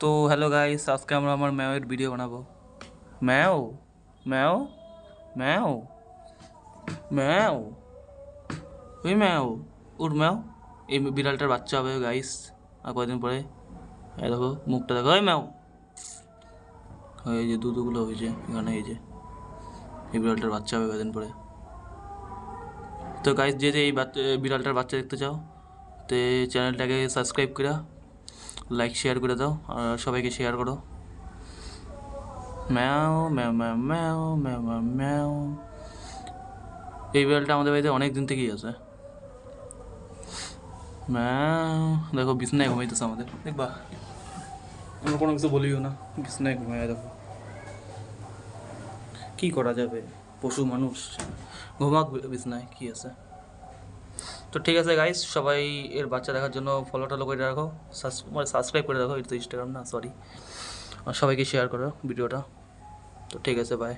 তো hello guys, আজকে আমরা আমার ম্যাওয়ের ভিডিও বানাবো। ম্যাও ম্যাও ম্যাও ম্যাও, ওই ম্যাও, উর ম্যাও। এই বিড়ালটার বাচ্চা হবে গাইস আর কয়েকদিন পরে। এই দেখো মুখটা দেখো, ওই ম্যাও। এই যে দুধগুলো হয়েছে এখানে, এই যে এই বিড়ালটার বাচ্চা হবে কয়েকদিন পরে। তো গাইস, যে যে এই বিড়ালটার বাচ্চা দেখতে চাও, তো চ্যানেলটাকে সাবস্ক্রাইব করে লাইক শেয়ার করে দাও আর সবাইকে শেয়ার করো। ম্যাও ম্যাও ম্যাও ম্যাও ম্যাও ম্যাও ম্যাও। এই বিড়ালটা আমাদের বাড়িতে অনেক দিন থেকেই আছে। ম্যাও, দেখো বিছনায় ঘুমাইতেছে আমাদের, দেখবা আমরা কোনো কিছু বলিও না, বিছনায় ঘুমায় দেখো। কি করা যাবে, পশু মানুষ, ঘুমাক বিছনায়, কি আছে। তো ঠিক আছে গাইস, সবাই এর বাচ্চা দেখার জন্য ফলো টলো করে রাখো, সাবস্ক্রাইব করে রাখো। এটা তো ইনস্টাগ্রাম না, সরি। আর সবাইকে শেয়ার করো ভিডিওটা। তো ঠিক আছে, বাই।